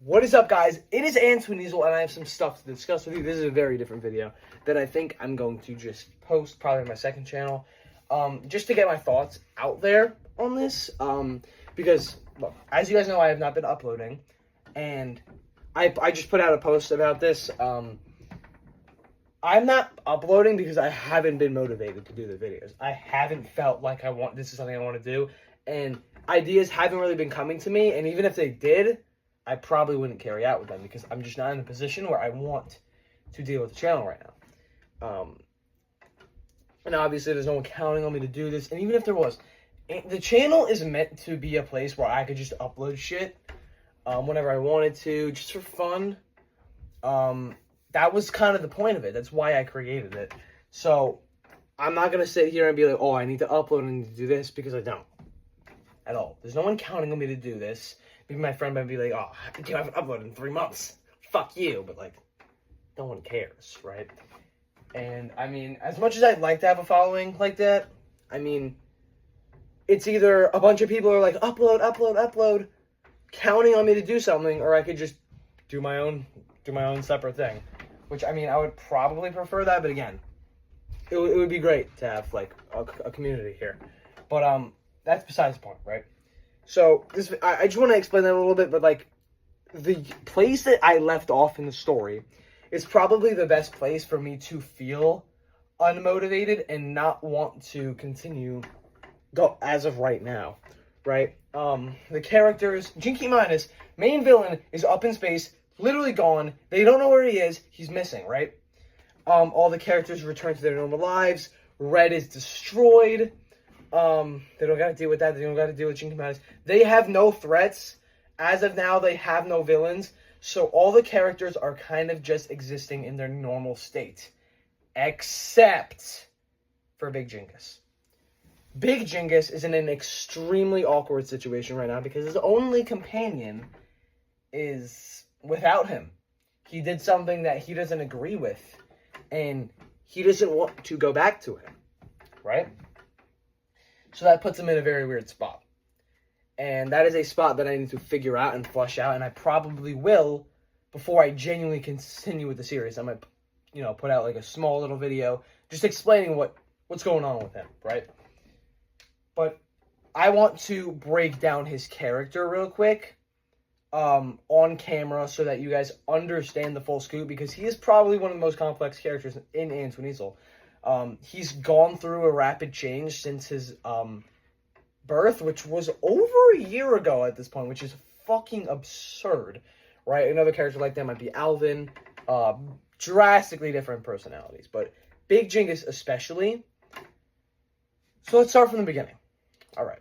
What is up, guys? It is Antoine Easel, and I have some stuff to discuss with you. This is a very different video that I think I'm going to just post probably on my second channel, just to get my thoughts out there on this, because, look, as you guys know, I have not been uploading, and I just put out a post about this. I'm not uploading because I haven't been motivated to do the videos. I haven't felt like this is something I want to do, and ideas haven't really been coming to me, and even if they did, I probably wouldn't carry out with them because I'm just not in a position where I want to deal with the channel right now. And obviously there's no one counting on me to do this. And even if there was, the channel is meant to be a place where I could just upload shit whenever I wanted to, just for fun. That was kind of the point of it. That's why I created it. So I'm not going to sit here and be like, oh, I need to upload and I need to do this, because I don't. At all. There's no one counting on me to do this. Maybe my friend might be like, oh, I haven't uploaded in 3 months. Fuck you. But, like, no one cares, right? And, I mean, as much as I'd like to have a following like that, I mean, it's either a bunch of people are like, upload, counting on me to do something, or I could just do my own separate thing. Which, I mean, I would probably prefer that, but again, it would be great to have, like, a community here. But, that's besides the point, right? So, I just want to explain that a little bit, but, like, the place that I left off in the story is probably the best place for me to feel unmotivated and not want to continue as of right now, right? The characters, Jinky Minus, main villain, is up in space, literally gone. They don't know where he is. He's missing, right? All the characters return to their normal lives. Red is destroyed. They don't gotta deal with that. They don't gotta deal with Jinky Minus. They have no threats. As of now, they have no villains. So all the characters are kind of just existing in their normal state. Except for Big Jingus. Big Jingus is in an extremely awkward situation right now because his only companion is without him. He did something that he doesn't agree with, and he doesn't want to go back to him, right? So that puts him in a very weird spot. And that is a spot that I need to figure out and flush out, and I probably will before I genuinely continue with the series. I might, put out like a small little video just explaining what's going on with him, right? But I want to break down his character real quick on camera so that you guys understand the full scoop, because he is probably one of the most complex characters in Antoine Easel. He's gone through a rapid change since his birth, which was over a year ago at this point, which is fucking absurd, right? Another character like that might be Alvin. Drastically different personalities, but Big Jingus especially. So let's start from the beginning. All right.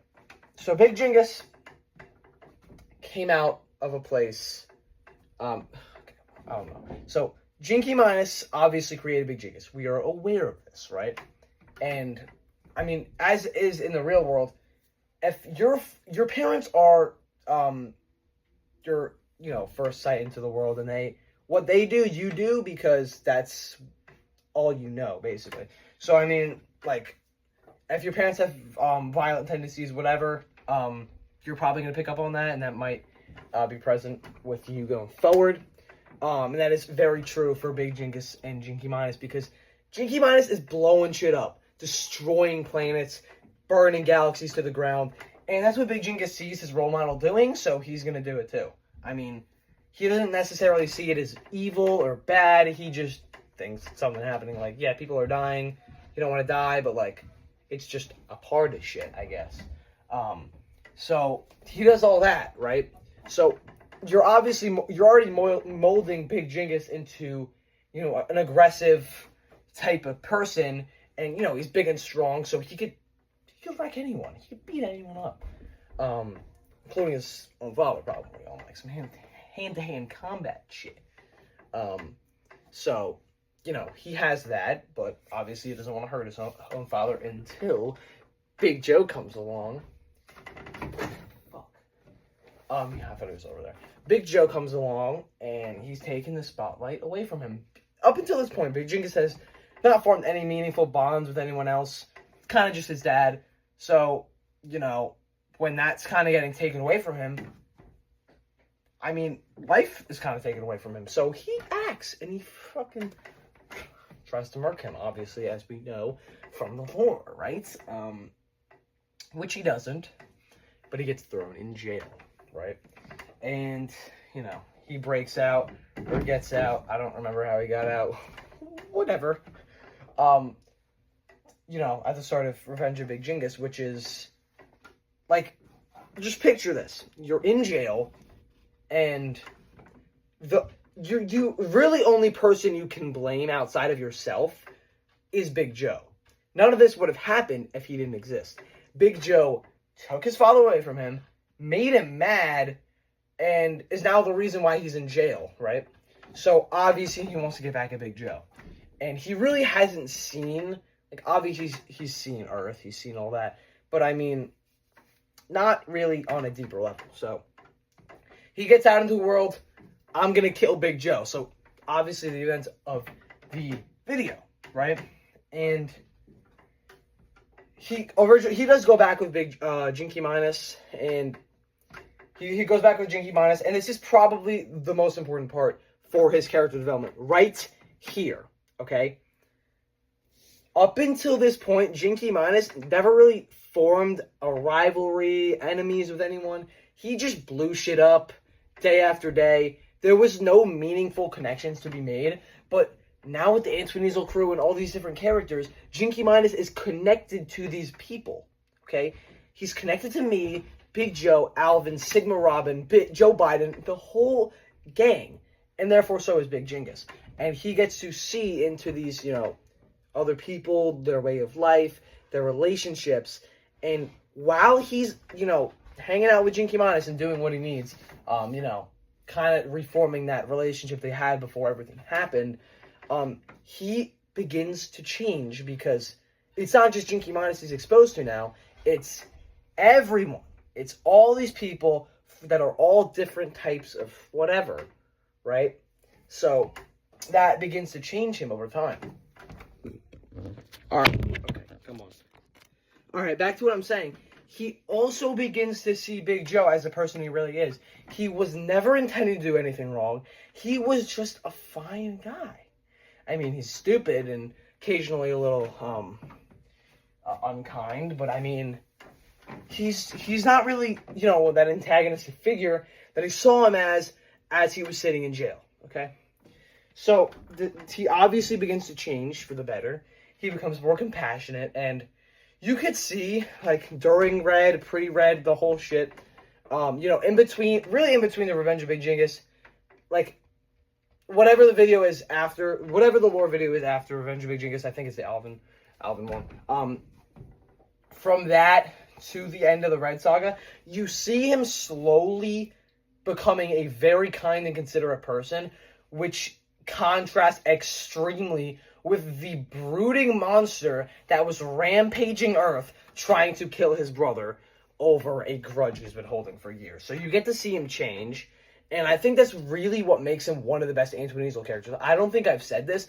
So Big Jingus came out of a place, I don't know. So Jinky Minus obviously created Big Jingus. We are aware of this, right? And I mean, as is in the real world, if your parents are your first sight into the world, and what they do, you do, because that's all you know, basically. So I mean, like, if your parents have violent tendencies, whatever, you're probably gonna pick up on that, and that might be present with you going forward. And that is very true for Big Jingus and Jinky Minus, because Jinky Minus is blowing shit up, destroying planets, burning galaxies to the ground, and that's what Big Jingus sees his role model doing, so he's gonna do it too. I mean, he doesn't necessarily see it as evil or bad, he just thinks something happening, like, yeah, people are dying, you don't want to die, but, like, it's just a part of shit, I guess. So he does all that, right? So you're already molding Big Jingus into, an aggressive type of person, and, he's big and strong, so he could wreck anyone. He could beat anyone up, including his own father, probably, on, like, some hand-to-hand combat shit. So, he has that, but obviously he doesn't want to hurt his own father until Big Joe comes along. Fuck. Yeah, I thought he was over there. Big Joe comes along, and he's taking the spotlight away from him. Up until this point, Big Jingus has not formed any meaningful bonds with anyone else. It's kind of just his dad. So, when that's kind of getting taken away from him, I mean, life is kind of taken away from him. So he acts, and he fucking tries to murk him, obviously, as we know from the horror, right? Which he doesn't, but he gets thrown in jail, right? And, you know, he breaks out, or gets out. I don't remember how he got out. Whatever. You know, at the start of Revenge of Big Jingus, which is, like, just picture this. You're in jail, and you really only person you can blame outside of yourself is Big Joe. None of this would have happened if he didn't exist. Big Joe took his father away from him, made him mad, and is now the reason why he's in jail, right? So, obviously, he wants to get back at Big Joe. And he really hasn't seen, like, obviously, he's seen Earth, he's seen all that, but, I mean, not really on a deeper level. So, he gets out into the world, I'm gonna kill Big Joe. So, obviously, the events of the video, right? And he does go back with Big Jinky Minus, and he goes back with Jinky Minus, and this is probably the most important part for his character development, right here, okay? Up until this point, Jinky Minus never really formed a rivalry, enemies with anyone. He just blew shit up day after day. There was no meaningful connections to be made, but now with the Antoine Weasel crew and all these different characters, Jinky Minus is connected to these people, okay? He's connected to me, Big Joe, Alvin, Sigma Robin, Joe Biden, the whole gang, and therefore so is Big Jingus. And he gets to see into these, you know, other people, their way of life, their relationships, and while he's, you know, hanging out with Jinky Minus and doing what he needs, you know, kind of reforming that relationship they had before everything happened, he begins to change, because it's not just Jinky Minus he's exposed to now, it's everyone. It's all these people that are all different types of whatever, right? So that begins to change him over time. Alright, okay, come on. Alright, back to what I'm saying. He also begins to see Big Joe as the person he really is. He was never intending to do anything wrong. He was just a fine guy. I mean, he's stupid and occasionally a little unkind, but I mean, he's not really, you know, that antagonistic figure that he saw him as he was sitting in jail, okay? So, he obviously begins to change for the better. He becomes more compassionate, and you could see, like, during Red, pre-Red, the whole shit, you know, in between the Revenge of Big Jingus, like, whatever the video is after, whatever the lore video is after Revenge of Big Jingus, I think it's the Alvin one, from that to the end of the Red Saga, you see him slowly becoming a very kind and considerate person, which contrasts extremely with the brooding monster that was rampaging Earth, trying to kill his brother over a grudge he's been holding for years. So you get to see him change, and I think that's really what makes him one of the best Antoine Weasel characters. I don't think I've said this.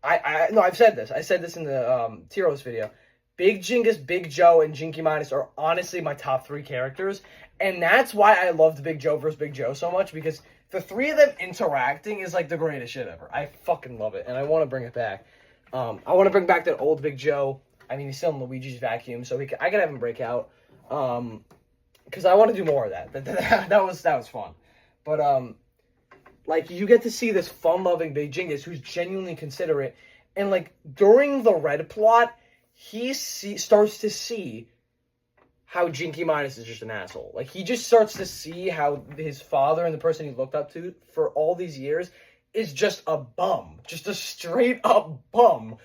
No, I've said this. I said this in the Tyros video. Big Jingus, Big Joe, and Jinky Minus are honestly my top 3 characters, and that's why I loved Big Joe versus Big Joe so much, because the 3 of them interacting is like the greatest shit ever. I fucking love it, and I want to bring it back. I want to bring back that old Big Joe. I mean, he's still in Luigi's vacuum, so I can have him break out. Because I want to do more of that. That was fun. But, like, you get to see this fun-loving Big Jingus who's genuinely considerate. And, like, during the Red plot, he starts to see how Jinky Minus is just an asshole. Like, he just starts to see how his father and the person he looked up to for all these years is just a bum. Just a straight-up bum.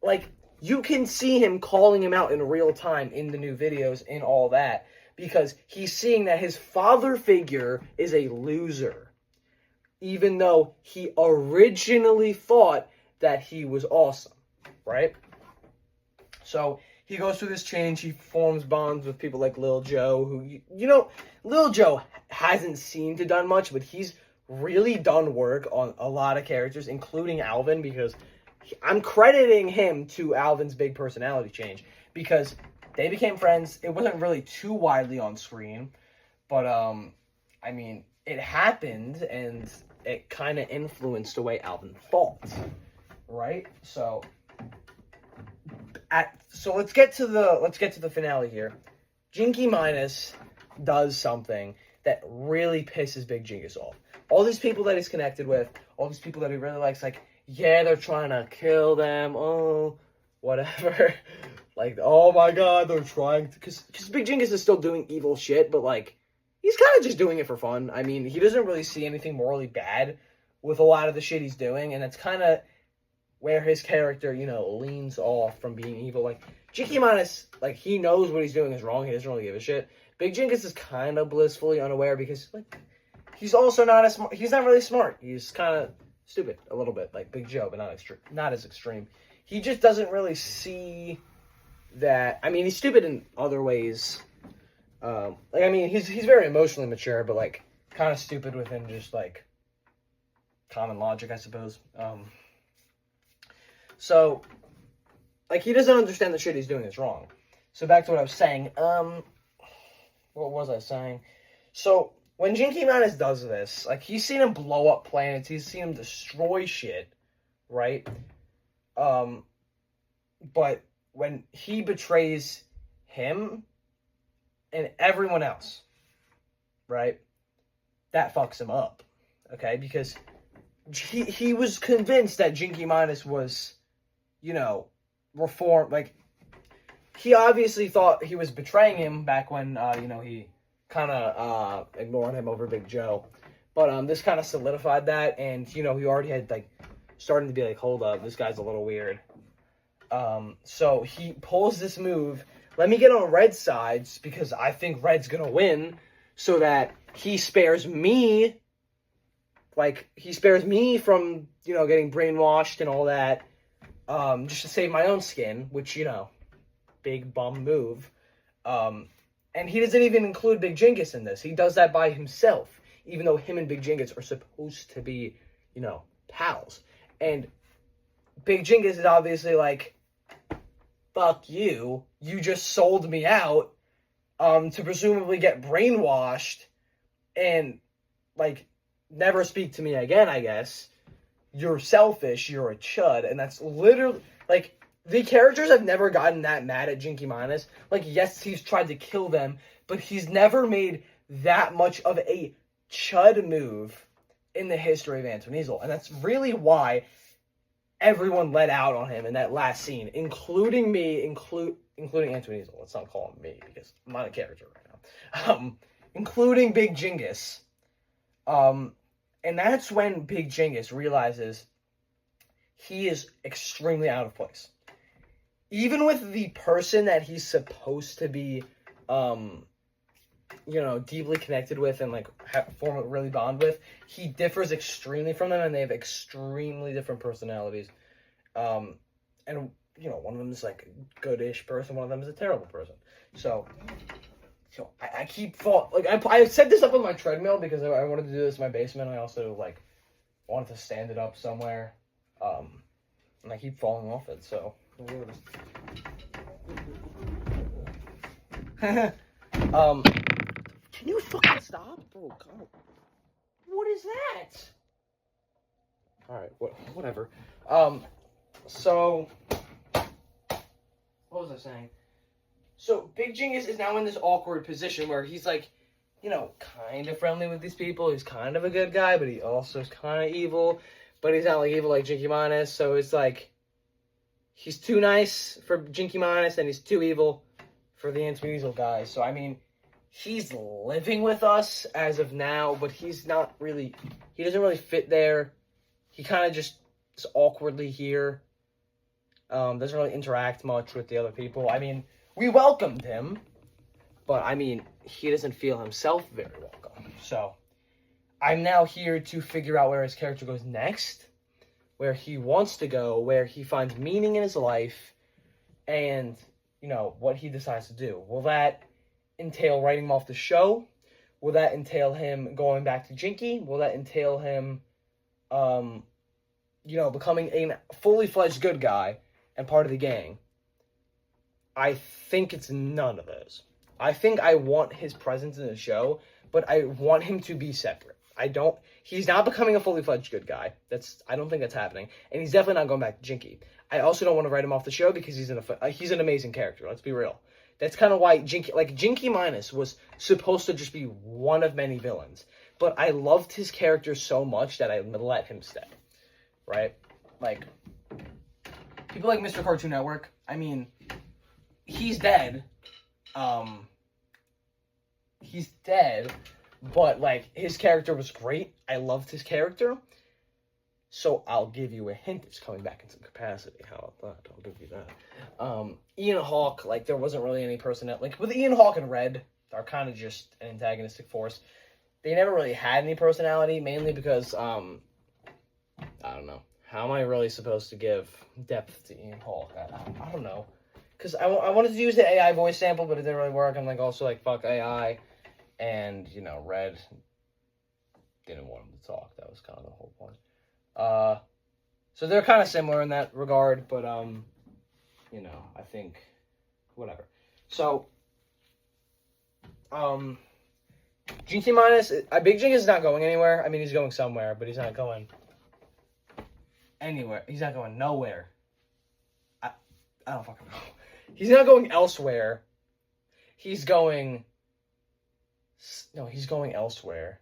Like, you can see him calling him out in real time in the new videos and all that, because he's seeing that his father figure is a loser, even though he originally thought that he was awesome, right? So he goes through this change. He forms bonds with people like Lil Joe, who, you know, Lil Joe hasn't seemed to done much, but he's really done work on a lot of characters, including Alvin, because I'm crediting him to Alvin's big personality change, because they became friends. It wasn't really too widely on screen, but, I mean, it happened, and it kind of influenced the way Alvin thought, right? So let's get to the finale here. Jinky Minus does something that really pisses Big Jingus off. All these people that he's connected with, all these people that he really likes, like, yeah, they're trying to kill them, oh, whatever. Like, oh my god, they're trying to... Because Big Jingus is still doing evil shit, but, like, he's kind of just doing it for fun. I mean, he doesn't really see anything morally bad with a lot of the shit he's doing, and that's kind of where his character, you know, leans off from being evil. Like, Jinky Minus, like, he knows what he's doing is wrong. He doesn't really give a shit. Big Jingus is kind of blissfully unaware because, like, he's also not as smart. He's not really smart. He's kind of stupid a little bit, like Big Joe, but not as extreme. He just doesn't really see that. I mean, he's stupid in other ways. Like, I mean, he's very emotionally mature, but, like, kind of stupid within just, like, common logic, I suppose. So, like, he doesn't understand the shit he's doing is wrong. So back to what I was saying. What was I saying? So, when Jinky Minus does this, like, he's seen him blow up planets, he's seen him destroy shit, right? But when he betrays him and everyone else, right, that fucks him up, okay? Because he was convinced that Jinky Minus was, you know, reformed. Like, he obviously thought he was betraying him back when, you know, he kind of ignored him over Big Joe. But this kind of solidified that, and, you know, he already had, like, starting to be like, hold up, this guy's a little weird. So he pulls this move, let me get on Red's sides, because I think Red's gonna win, so that he spares me, like, he spares me from, you know, getting brainwashed and all that, just to save my own skin, which, you know, big bum move. And he doesn't even include Big Jingus in this. He does that by himself, even though him and Big Jingus are supposed to be, you know, pals. And Big Jingus is obviously like, fuck you, you just sold me out, to presumably get brainwashed and, like, never speak to me again, I guess. You're selfish, you're a chud, and that's literally, like, the characters have never gotten that mad at Jinky Minus. Like, yes, he's tried to kill them, but he's never made that much of a chud move in the history of Antoine Weasel. And that's really why everyone let out on him in that last scene, including me, including Antoine Weasel. Let's not call him me, because I'm not a character right now. Including Big Jingus. And that's when Big Jingus realizes he is extremely out of place. Even with the person that he's supposed to be, you know, deeply connected with and, like, form a really bond with, he differs extremely from them, and they have extremely different personalities. And, you know, one of them is, like, a good-ish person, one of them is a terrible person. So I keep I set this up on my treadmill because I wanted to do this in my basement. I also, like, wanted to stand it up somewhere. And I keep falling off it, so... Can you fucking stop? Bro, come on. What is that? Alright, whatever. So... What was I saying? So, Big Jingus is now in this awkward position where he's, like, you know, kind of friendly with these people. He's kind of a good guy, but he also is kind of evil. But he's not, like, evil like Jinky Minus, so it's, like, he's too nice for Jinky Minus, and he's too evil for the Antoine Weasel guys. So, I mean, he's living with us as of now, but he's not really, he doesn't really fit there. He kind of just is awkwardly here. Doesn't really interact much with the other people. I mean, we welcomed him, but, I mean, he doesn't feel himself very welcome. So, I'm now here to figure out where his character goes next, where he wants to go, where he finds meaning in his life, and, you know, what he decides to do. Will that entail writing him off the show? Will that entail him going back to Jinky? Will that entail him, you know, becoming a fully fledged good guy and part of the gang? I think it's none of those. I think I want his presence in the show, but I want him to be separate. He's not becoming a fully fledged good guy. I don't think that's happening. And he's definitely not going back to Jinky. I also don't want to write him off the show because he's an amazing character. Let's be real. That's kind of why Jinky Minus was supposed to just be one of many villains. But I loved his character so much that I let him stay. Right? Like, people like Mr. Cartoon Network, I mean, he's dead. He's dead, but, like, his character was great. I loved his character. So I'll give you a hint. It's coming back in some capacity. How about that? I'll give you that. Ian Hawke, like, there wasn't really any personality. Like, with Ian Hawke and Red, they're kind of just an antagonistic force. They never really had any personality, mainly because, I don't know. How am I really supposed to give depth to Ian Hawke? I don't know. Because I wanted to use the AI voice sample, but it didn't really work. I'm, like, also, like, fuck AI. And, you know, Red didn't want him to talk. That was kind of the whole point. So they're kind of similar in that regard, but, you know, I think, whatever. So, Jinky Minus, Big Jingus is not going anywhere. I mean, he's going somewhere, but he's not going anywhere. He's not going nowhere. I don't fucking know. He's not going elsewhere. He's going... No, he's going elsewhere.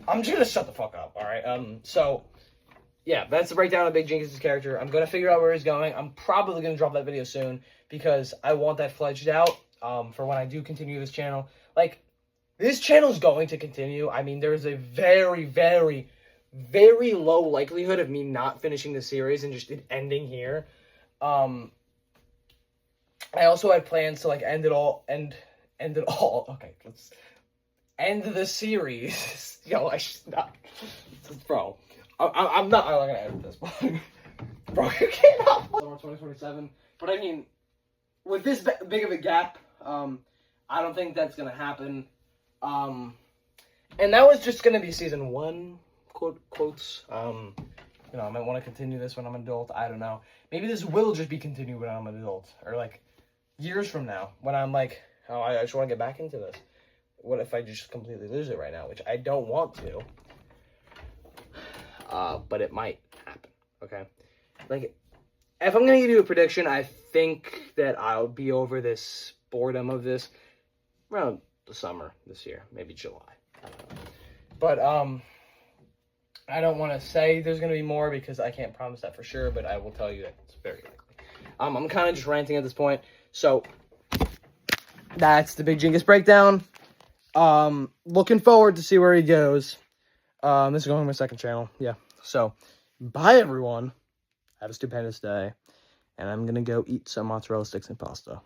I'm just gonna shut the fuck up, alright? So, yeah, that's the breakdown of Big Jingus' character. I'm gonna figure out where he's going. I'm probably gonna drop that video soon, because I want that fledged out, for when I do continue this channel. Like, this channel's going to continue. I mean, there's a very, very, very low likelihood of me not finishing the series and just it ending here. I also had plans to, like, end it all. Okay, let's end the series. Yo, I should not. Bro, I'm not gonna edit this. Bro, you can't not. 2027. But I mean, with this big of a gap, I don't think that's gonna happen. And that was just gonna be season 1, quotes. You know, I might want to continue this when I'm an adult. I don't know. Maybe this will just be continued when I'm an adult, or like years from now when I'm like, oh, I just want to get back into this. What if I just completely lose it right now, which I don't want to. But it might happen. Okay, like if I'm gonna give you a prediction, I think that I'll be over this boredom of this around the summer this year, maybe July. I don't know. But I don't want to say there's going to be more because I can't promise that for sure, but I will tell you that it's very likely. I'm kind of just ranting at this point. So, that's the Big Jingus breakdown. Looking forward to see where he goes. This is going on my second channel. Yeah. So, bye everyone. Have a stupendous day. And I'm going to go eat some mozzarella sticks and pasta.